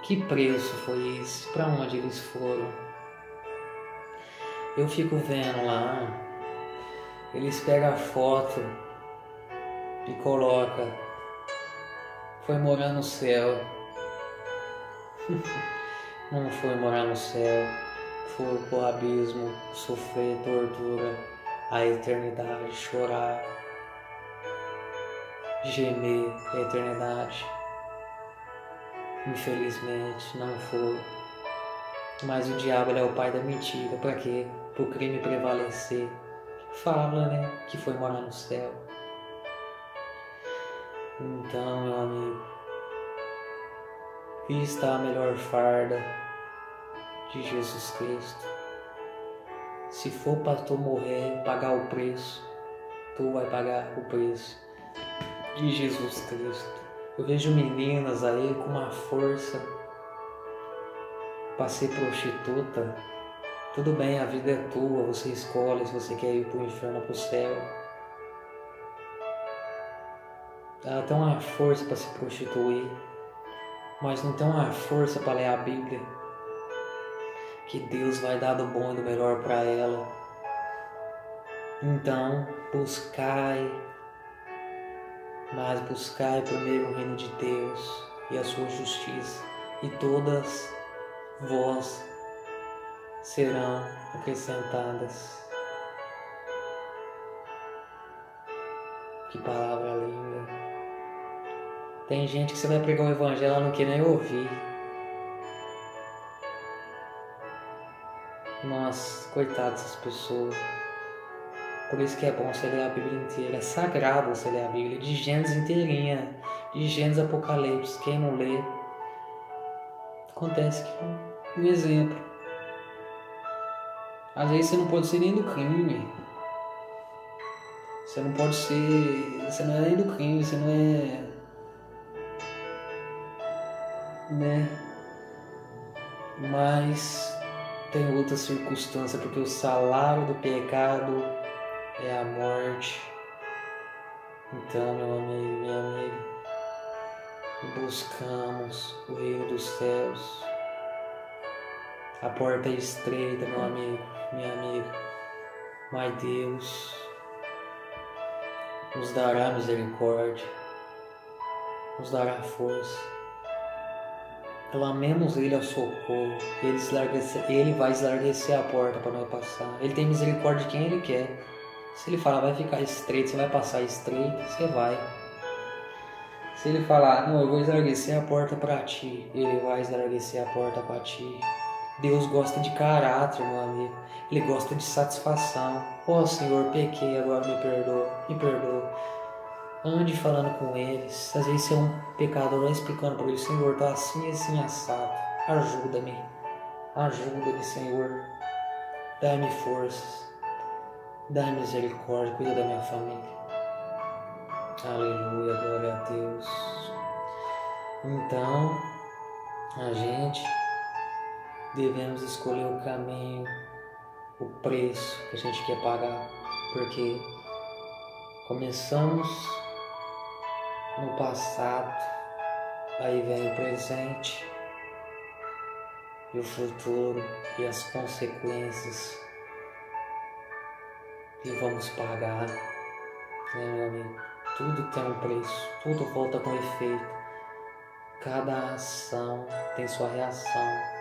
que preço foi esse? Para onde eles foram? Eu fico vendo lá, eles pegam a foto e colocam: foi morar no céu. Não foi morar no céu, foi pro abismo, sofrer tortura, a eternidade, chorar, gemer a eternidade. Infelizmente não foi. Mas o diabo, ele é o pai da mentira. Para quê? Para o crime prevalecer. Fala, né, que foi morar no céu. Então, meu amigo, vista a melhor farda de Jesus Cristo. Se for para tu morrer, pagar o preço, tu vai pagar o preço de Jesus Cristo. Eu vejo meninas aí com uma força para ser prostituta, Tudo bem, a vida é tua, você escolhe se você quer ir pro inferno ou pro céu. Ela tem uma força para se prostituir, mas não tem uma força para ler a Bíblia. Que Deus vai dar do bom e do melhor para ela. Então, buscai, mas buscai primeiro o reino de Deus e a sua justiça, e todas vós serão acrescentadas. Que palavra linda. Tem gente que você vai pregar o evangelho, ela não quer nem ouvir. Nossa, coitado dessas pessoas. Por isso que é bom você ler a Bíblia inteira. É sagrado você ler a Bíblia, de Gênesis inteirinha, de Gênesis a Apocalipse. Quem não lê, acontece que, um exemplo, às vezes você não pode ser nem do crime. Você não pode ser, você não é nem do crime, você não é, né? Mas tem outra circunstância, porque o salário do pecado é a morte. Então, meu amigo, minha amiga, buscamos o reino dos céus. A porta é estreita, meu amigo, minha amiga, mas Deus nos dará misericórdia, nos dará força. Clamemos Ele ao socorro, Ele vai eslarguecer a porta para nós passar. Ele tem misericórdia de quem Ele quer. Se Ele falar, vai ficar estreito, você vai passar estreito, você vai. Se Ele falar, não, eu vou eslarguecer a porta para ti, Ele vai eslarguecer a porta para ti. Deus gosta de caráter, meu amigo. Ele gosta de satisfação. Ó Senhor, pequei, agora me perdoa, me perdoa. Ande falando com eles. Às vezes você é um pecador, vai explicando para ele, Senhor, tá assim, assim, assado. Ajuda-me. Ajuda-me, Senhor. Dá-me forças. Dá-me misericórdia. Cuida da minha família. Aleluia, glória a Deus. Então, a gente devemos escolher o caminho, o preço que a gente quer pagar. Porque começamos no passado, aí vem o presente e o futuro e as consequências que vamos pagar, né, meu amigo? Tudo tem um preço, tudo volta com efeito. Cada ação tem sua reação.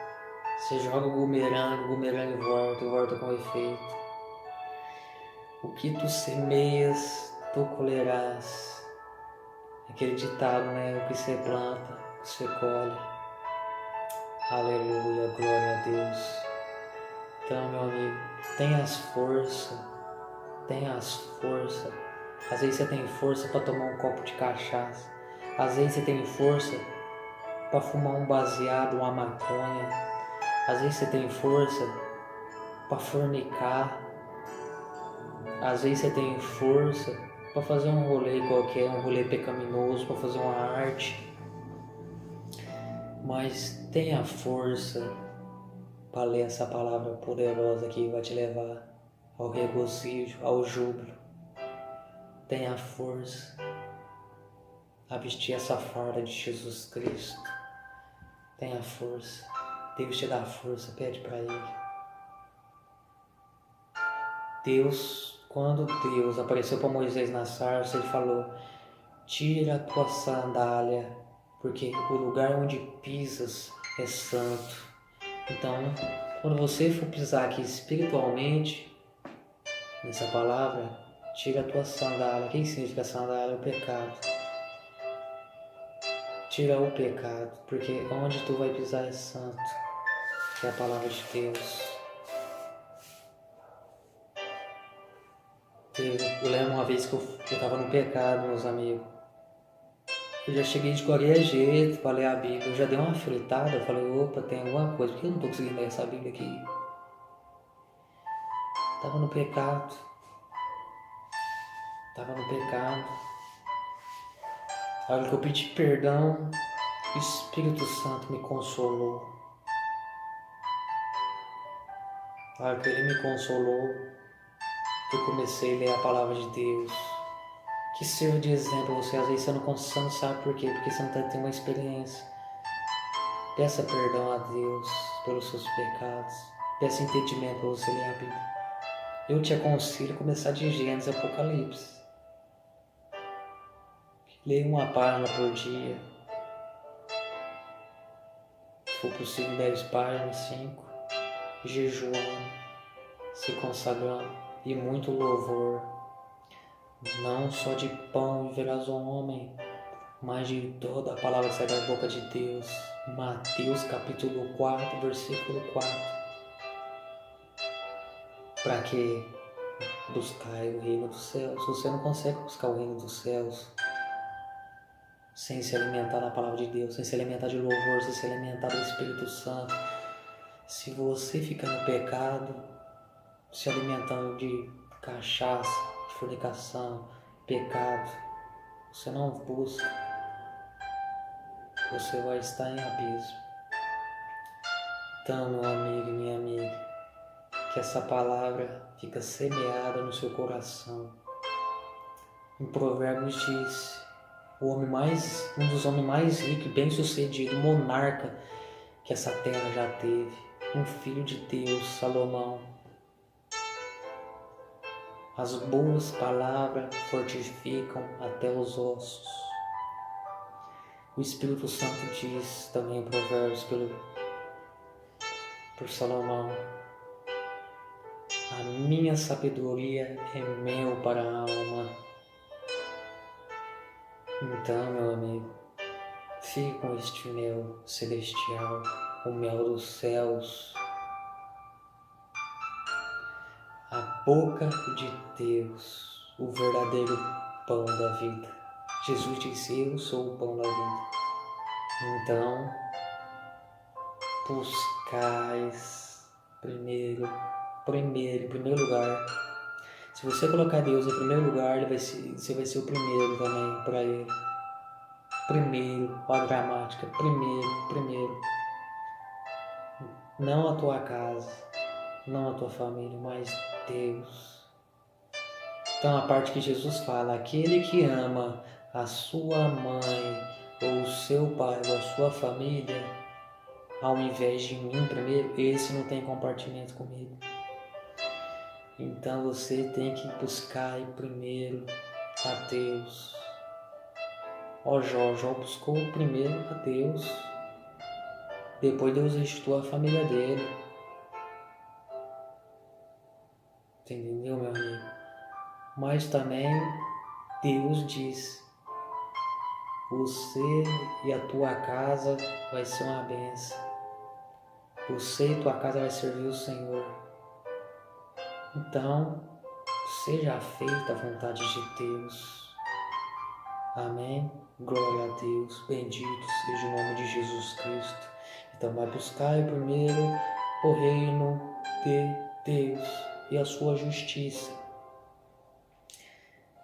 Você joga o bumerangue volta com efeito. O que tu semeias, tu colherás. Aquele ditado, né? O que você planta, você colhe. Aleluia, glória a Deus. Então, meu amigo, tenha as forças. Às vezes você tem força para tomar um copo de cachaça. Às vezes você tem força para fumar um baseado, uma maconha. Às vezes você tem força para fornicar. Às vezes você tem força para fazer um rolê qualquer, um rolê pecaminoso, para fazer uma arte. Mas tenha força para ler essa palavra poderosa que vai te levar ao regozijo, ao júbilo. Tenha força a vestir essa farda de Jesus Cristo. Tenha força. Deus te dá força, pede para Ele. Quando Deus apareceu para Moisés na sarça, Ele falou, tira a tua sandália, porque o lugar onde pisas é santo. Então, quando você for pisar aqui espiritualmente, nessa palavra, tira a tua sandália. O que significa sandália? O pecado. Tira o pecado, porque onde tu vai pisar é santo, que é a palavra de Deus. Eu lembro uma vez que eu estava no pecado, meus amigos. Eu já cheguei de qualquer jeito para ler a Bíblia. Eu já dei uma fritada, eu falei, opa, tem alguma coisa, por que eu não estou conseguindo ler essa Bíblia aqui? Estava no pecado. A hora que eu pedi perdão, o Espírito Santo me consolou. A hora que Ele me consolou, eu comecei a ler a palavra de Deus. Que sirva de exemplo a você. Às vezes você não sabe por quê, porque você não está tendo uma experiência. Peça perdão a Deus pelos seus pecados. Peça entendimento para você ler a Bíblia. Eu te aconselho a começar de Gênesis e Apocalipse. Leia uma página por dia. Se for possível, 10 páginas, 5. Jejuando, se consagrando e muito louvor. Não só de pão viverás o homem, mas de toda a palavra que sai da boca de Deus. Mateus capítulo 4, versículo 4. Para que buscar o reino dos céus? Você não consegue buscar o reino dos céus sem se alimentar da palavra de Deus, sem se alimentar de louvor, sem se alimentar do Espírito Santo. Se você fica no pecado, se alimentando de cachaça, de fornicação, pecado, você não busca, você vai estar em abismo. Então, meu amigo e minha amiga, que essa palavra fica semeada no seu coração. Em Provérbios diz, um dos homens mais ricos e bem-sucedidos, monarca que essa terra já teve, um filho de Deus, Salomão. As boas palavras fortificam até os ossos. O Espírito Santo diz também em Provérbios por Salomão: a minha sabedoria é mel para a alma. Então, meu amigo, fique com este mel celestial, o mel dos céus. A boca de Deus, o verdadeiro pão da vida. Jesus disse: eu sou o pão da vida. Então, buscais em primeiro lugar. Se você colocar Deus em primeiro lugar, você vai ser o primeiro também para Ele. Primeiro, a gramática, primeiro. Não a tua casa, não a tua família, mas Deus. Então a parte que Jesus fala, aquele que ama a sua mãe, ou o seu pai, ou a sua família, ao invés de mim primeiro, esse não tem compartimento comigo. Então você tem que buscar primeiro a Deus. Jó buscou primeiro a Deus. Depois Deus restituiu a família dele. Entendeu, meu amigo? Mas também Deus diz: você e a tua casa vai ser uma bênção. Você e tua casa vai servir o Senhor. Então, seja feita a vontade de Deus. Amém? Glória a Deus. Bendito seja o nome de Jesus Cristo. Então, vai buscar primeiro o reino de Deus e a sua justiça.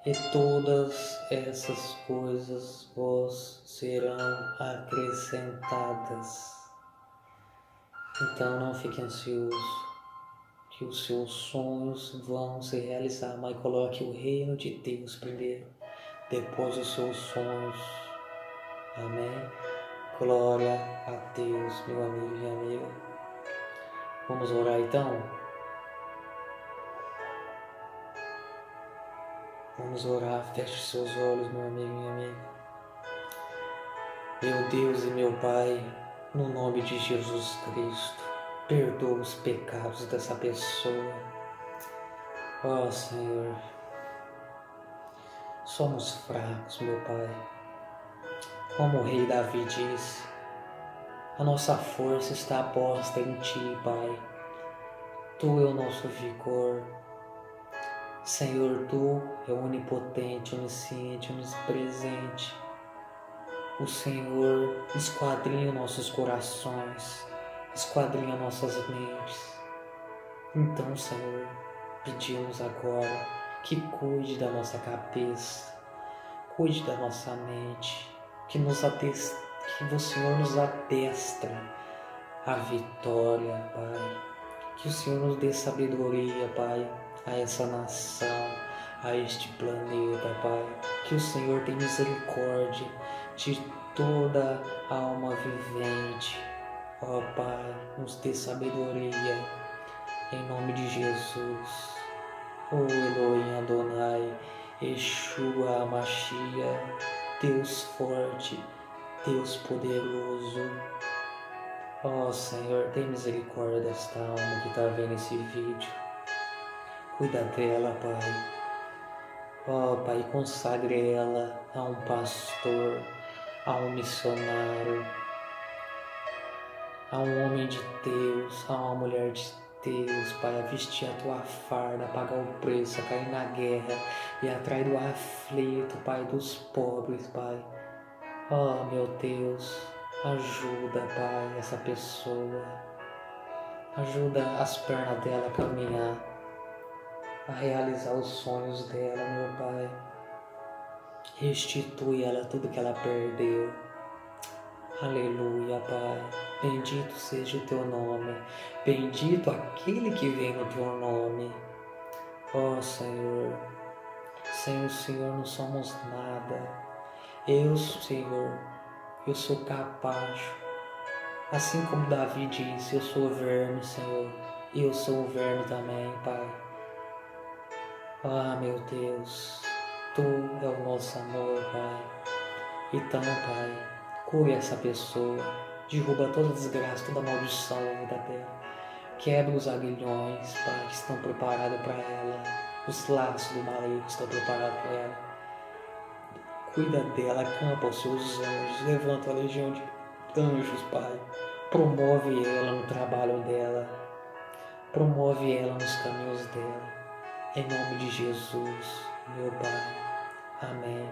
E todas essas coisas vos serão acrescentadas. Então, não fique ansioso, que os seus sonhos vão se realizar, mas coloque o reino de Deus primeiro, depois os seus sonhos. Amém? Glória a Deus, meu amigo e minha amiga. Vamos orar então? Vamos orar, feche seus olhos, meu amigo e minha amiga. Meu Deus e meu Pai, no nome de Jesus Cristo, perdoa os pecados dessa pessoa. Ó Senhor, somos fracos, meu Pai. Como o rei Davi disse, a nossa força está posta em Ti, Pai. Tu é o nosso vigor. Senhor, Tu é onipotente, onisciente, onipresente. O Senhor esquadrinha nossos corações, esquadrinha nossas mentes. Então, Senhor, pedimos agora que cuide da nossa cabeça, cuide da nossa mente, que o Senhor nos adestra a vitória, Pai. Que o Senhor nos dê sabedoria, Pai, a essa nação, a este planeta, Pai. Que o Senhor tenha misericórdia de toda alma vivente. Ó Pai, nos dê sabedoria, em nome de Jesus. Ó Elohim Adonai, Yeshua Mashiach, Deus forte, Deus poderoso. Ó Senhor, tem misericórdia desta alma que está vendo esse vídeo. Cuida dela, Pai. Ó Pai, consagre ela a um pastor, a um missionário, a um homem de Deus, a uma mulher de Deus, Pai, a vestir a tua farda, a pagar o preço, a cair na guerra e atrair do aflito, Pai, dos pobres, Pai. Oh, meu Deus, ajuda, Pai, essa pessoa. Ajuda as pernas dela a caminhar, a realizar os sonhos dela, meu Pai. Restitui ela tudo que ela perdeu. Aleluia, Pai. Bendito seja o teu nome. Bendito aquele que vem no teu nome. Ó Senhor, sem o Senhor não somos nada. Eu, Senhor, eu sou capacho. Assim como Davi disse, eu sou verme, Senhor. E eu sou verme também, Pai. Ah, meu Deus, Tu é o nosso amor, Pai. Então, Pai, cure essa pessoa. Derruba toda desgraça, toda maldição na vida dela. Quebra os aguilhões, Pai, que estão preparados para ela. Os laços do maligno que estão preparados para ela. Cuida dela, acampa os seus anjos. Levanta a legião de anjos, Pai. Promove ela no trabalho dela. Promove ela nos caminhos dela. Em nome de Jesus, meu Pai. Amém.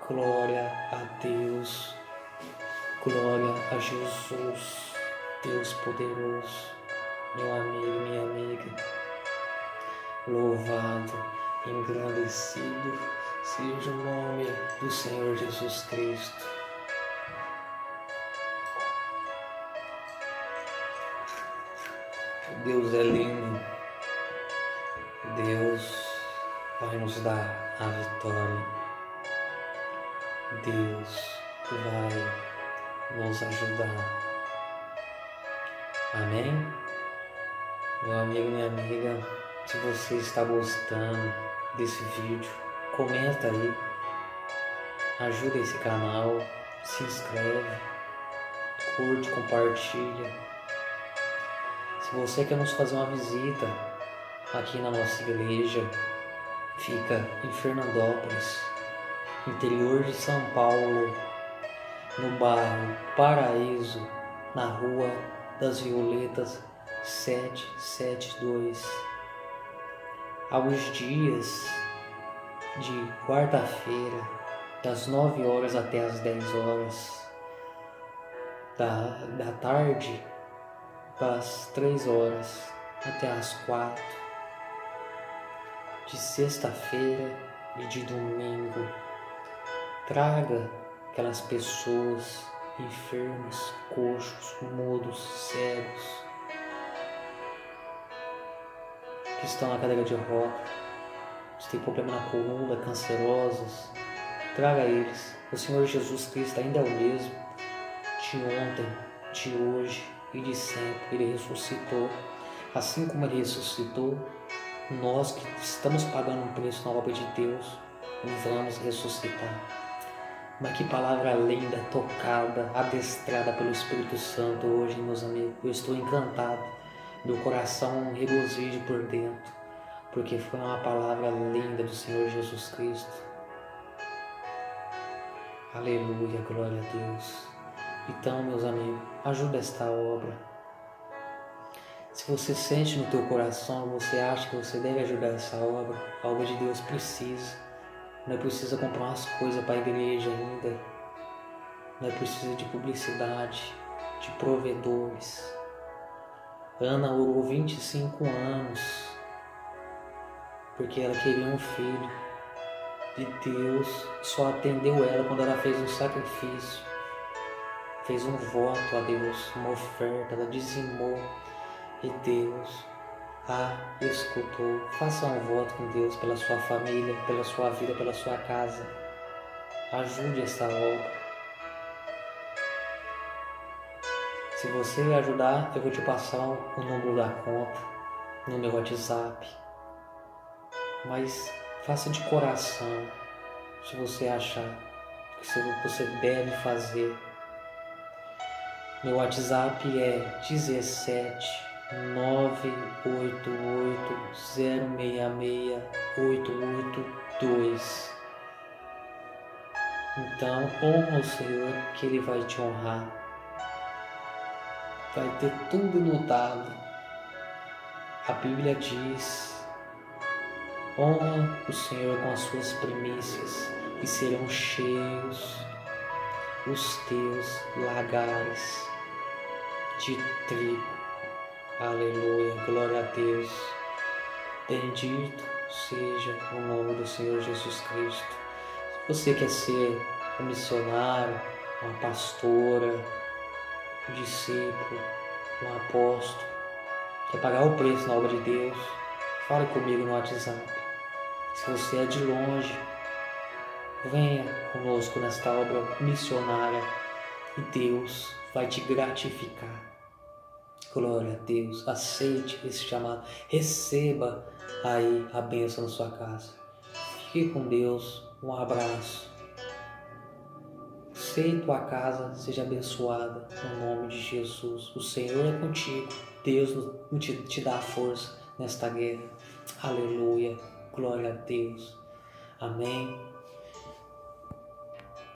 Glória a Deus. Glória a Jesus. Deus poderoso. Meu amigo, minha amiga. Louvado, engrandecido seja o nome do Senhor Jesus Cristo. Deus é lindo. Deus vai nos dar a vitória. Deus vai nos ajudar. Amém? Meu amigo, minha amiga, se você está gostando desse vídeo, comenta aí, ajuda esse canal, se inscreve, curte, compartilha. Se você quer nos fazer uma visita aqui na nossa igreja, fica em Fernandópolis, interior de São Paulo, no bairro Paraíso, na Rua das Violetas 772. Aos dias de quarta-feira, das 9 horas até as 10 horas da tarde, das 3 horas até as 4, de sexta-feira e de domingo. Traga aquelas pessoas enfermas, coxos, mudos, cegos, que estão na cadeira de roda, que têm problema na coluna, cancerosos. Traga eles. O Senhor Jesus Cristo ainda é o mesmo, de ontem, de hoje e de sempre. Ele ressuscitou. Assim como Ele ressuscitou, nós que estamos pagando um preço na obra de Deus, vamos ressuscitar. Mas que palavra linda, tocada, adestrada pelo Espírito Santo hoje, meus amigos. Eu estou encantado, meu coração regozija por dentro, porque foi uma palavra linda do Senhor Jesus Cristo. Aleluia, glória a Deus. Então, meus amigos, ajuda esta obra. Se você sente no teu coração, você acha que você deve ajudar essa obra, a obra de Deus precisa. Não é preciso comprar umas coisas para a igreja ainda. Não é preciso de publicidade, de provedores. Ana orou 25 anos porque ela queria um filho. E Deus só atendeu ela quando ela fez um sacrifício. Fez um voto a Deus, uma oferta, ela dizimou. e Deus a escutou. Faça um voto com Deus pela sua família, pela sua vida, pela sua casa. Ajude esta obra. Se você ajudar, eu vou te passar o número da conta no meu WhatsApp. Mas faça de coração, se você achar que você deve fazer. Meu WhatsApp é 17 988 066 882. Então, honra o Senhor, que Ele vai te honrar. Vai ter tudo notado. A Bíblia diz: honra o Senhor com as suas primícias e serão cheios os teus lagares de trigo. Aleluia, glória a Deus. Bendito seja o nome do Senhor Jesus Cristo. Se você quer ser um missionário, uma pastora, um discípulo, um apóstolo, quer pagar o preço na obra de Deus, fale comigo no WhatsApp. Se você é de longe, venha conosco nesta obra missionária e Deus vai te gratificar. Glória a Deus, aceite esse chamado, receba aí a bênção na sua casa. Fique com Deus, um abraço. Sei tua casa seja abençoada no nome de Jesus. O Senhor é contigo, Deus te dá força nesta guerra. Aleluia, glória a Deus. Amém.